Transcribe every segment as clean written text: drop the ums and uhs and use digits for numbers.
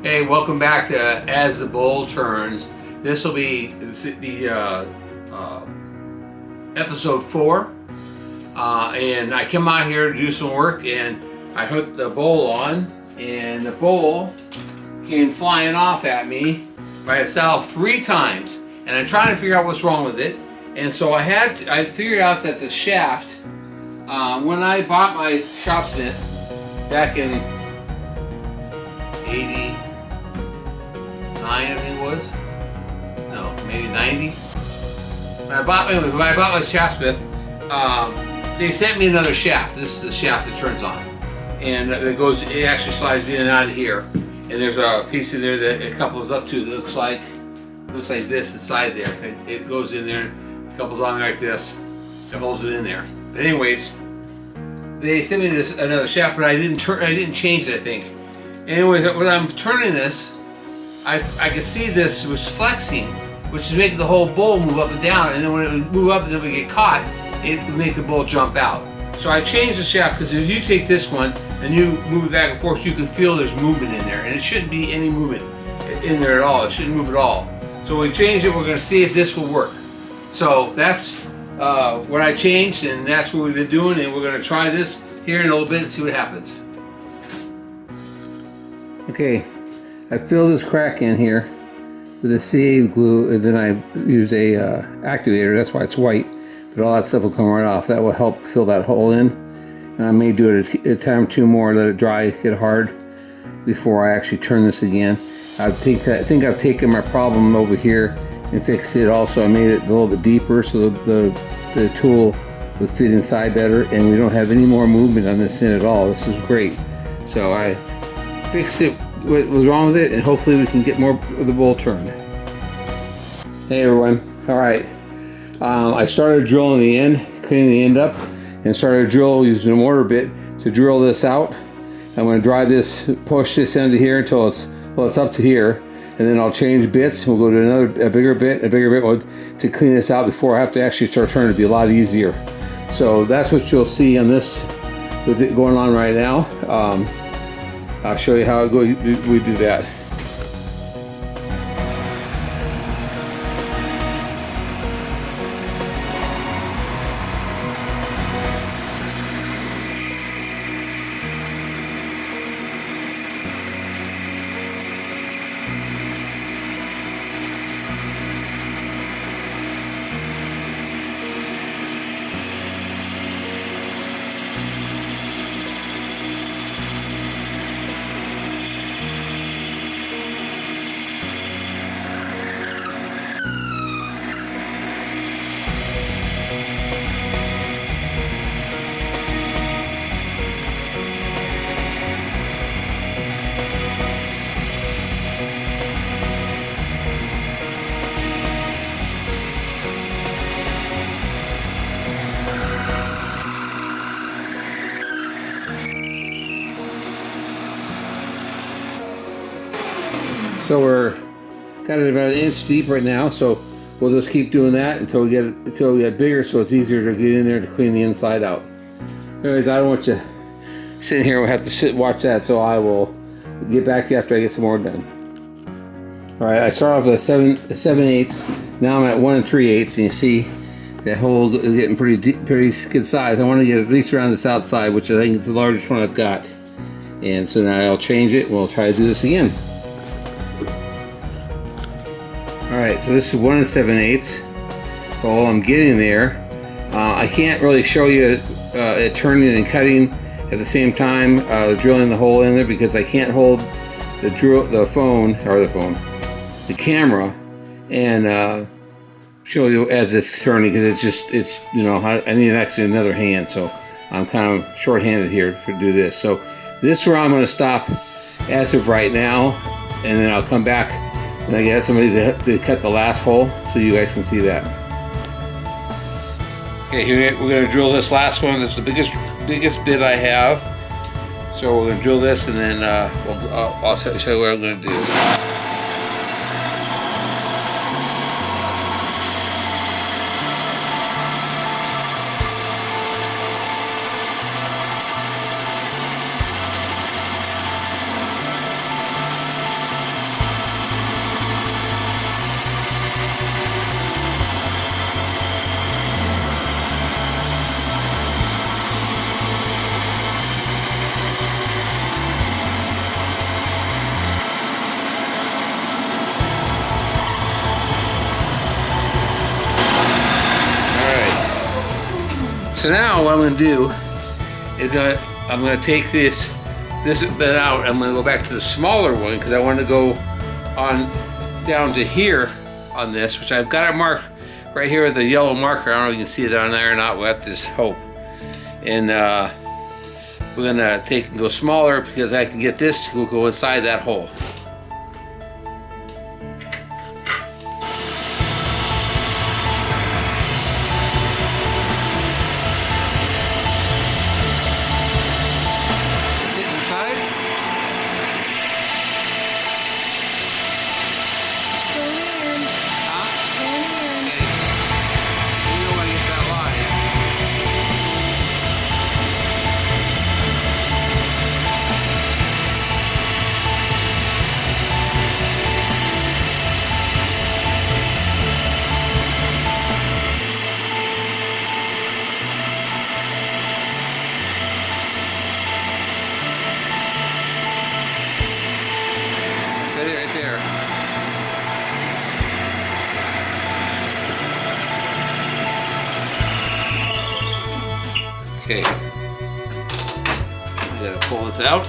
Hey, welcome back to As the Bowl Turns. This will be the episode 4, and I came out here to do some work, and I hooked the bowl on, and the bowl came flying off at me by itself 3 times, and I'm trying to figure out what's wrong with it. And so I figured out that the shaft, when I bought my Shopsmith back in 89, I think it was. No, maybe 90. When I bought my Shopsmith, they sent me another shaft. This is the shaft that turns on, and it actually slides in and out of here. And there's a piece in there that it couples up to that looks like this inside there. It goes in there, couples on like this, and holds it in there. But anyways, they sent me another shaft, but I didn't change it, I think. Anyways, when I'm turning this, I could see this was flexing, which is making the whole bowl move up and down, and then when it would move up and then we get caught, it would make the bowl jump out. So I changed the shaft, because if you take this one and you move it back and forth, you can feel there's movement in there, and it shouldn't be any movement in there at all. It shouldn't move at all. So we changed it. We're going to see if this will work. So that's what I changed, and that's what we've been doing, and we're going to try this here in a little bit and see what happens. Okay, I filled this crack in here with a CA glue, and then I used a activator. That's why it's white, but all that stuff will come right off. That will help fill that hole in. And I may do it a time or 2 more, let it dry, get hard, before I actually turn this again. I think I've taken my problem over here and fixed it. Also, I made it a little bit deeper so the tool would fit inside better, and we don't have any more movement on this end at all. This is great. So I fixed it, what was wrong with it, and hopefully we can get more of the bowl turned. Hey everyone, all right. I started drilling the end, cleaning the end up, and started using a mortar bit to drill this out. I'm going to drive this, push this into here until it's up to here, and then I'll change bits. We'll go to a bigger bit to clean this out before I have to actually start turning. It'll be a lot easier. So that's what you'll see on this with it going on right now. I'll show you how we do that. So we're got it about 1 inch deep right now, so we'll just keep doing that until we get bigger, so it's easier to get in there to clean the inside out. Anyways, I don't want you sitting here and have to watch that, so I will get back to you after I get some more done. All right, I start off with a 7/8. Now I'm at 1 3/8, and you see that hole is getting pretty good size. I want to get at least around this outside, which I think is the largest one I've got. And so now I'll change it, and we'll try to do this again. Alright, so this is 1 7/8. Well, I'm getting there. I can't really show you it turning and cutting at the same time, drilling the hole in there, because I can't hold the camera and show you as it's turning, because it's you know, I need actually another hand, so I'm kind of short-handed here to do this. So this is where I'm going to stop as of right now, and then I'll come back and I get somebody to cut the last hole so you guys can see that. Okay, here we're going to drill this last one. This is the biggest bit I have. So we're going to drill this, and then I'll show you what I'm going to do. so now what I'm going to do is I'm going to take this bit out. I'm going to go back to the smaller one because I want to go on down to here on this, which I've got it marked right here with a yellow marker. I don't know if you can see it on there or not. We'll have to just hope. And we're going to take and go smaller because I can get this. We'll go inside that hole. Okay, I gotta pull this out.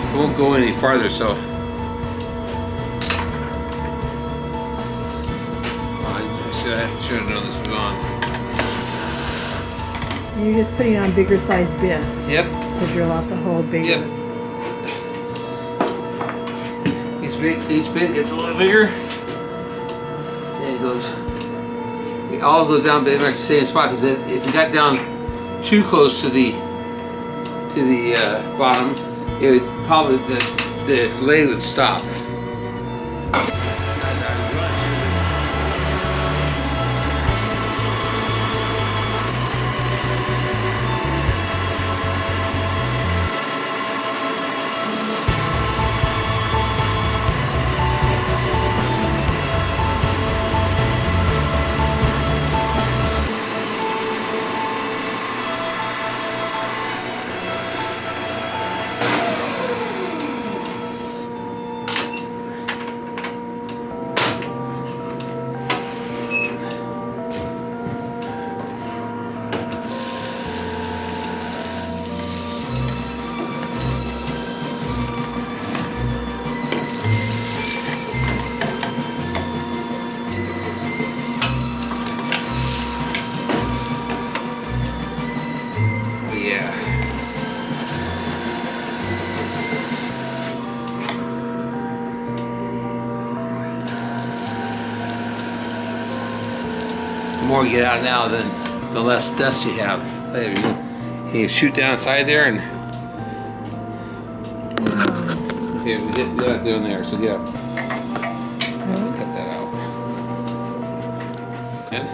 It won't go any farther, so I should have known this was on. You're just putting on bigger size bits. Yep. To drill out the hole bigger. Yep. Each bit gets a little bigger. There it goes. It all goes down pretty much the same spot because if you got down too close to the bottom, it would probably the lathe would stop. The more you get out now, then the less dust you have. Can you shoot down inside there and okay, we get that down there. So yeah, cut that out. Okay.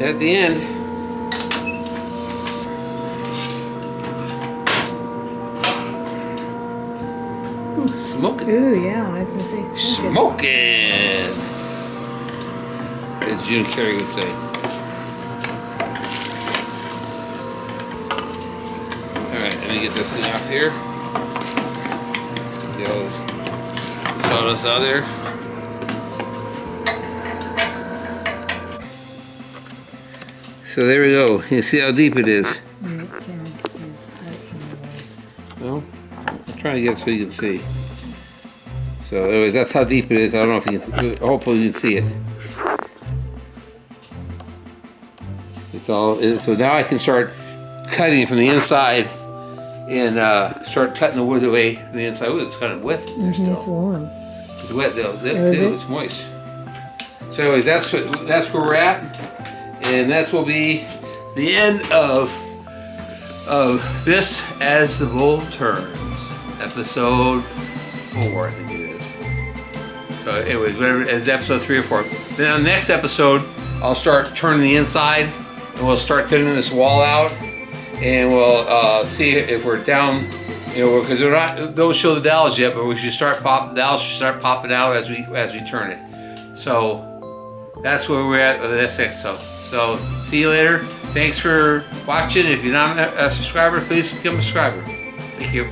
at the end. Ooh, smoking. Ooh, yeah, I was gonna say smoking. Smoking! As June Carrey would say. Alright, let me get this thing off here. Get all this sawdust out of there. So there we go. You see how deep it is. Well, I'm trying to get it so you can see. So anyways, that's how deep it is. I don't know if you can, hopefully you can see it. It's all, so now I can start cutting from the inside and start cutting the wood away from the inside. Ooh, it's kind of wet. It's warm. It's wet though. It's moist. So anyways, that's where we're at. And that will be the end of this As the Bowl Turns, episode 4, I think it is. So anyways, whatever, it's episode 3 or 4. Then on the next episode, I'll start turning the inside, and we'll start thinning this wall out, and we'll see if we're down, you know, because we're not, don't show the dowels yet, but we should start popping, the dowels should start popping out as we turn it. So that's where we're at with this episode. So see you later. Thanks for watching. If you're not a subscriber, please become a subscriber. Thank you.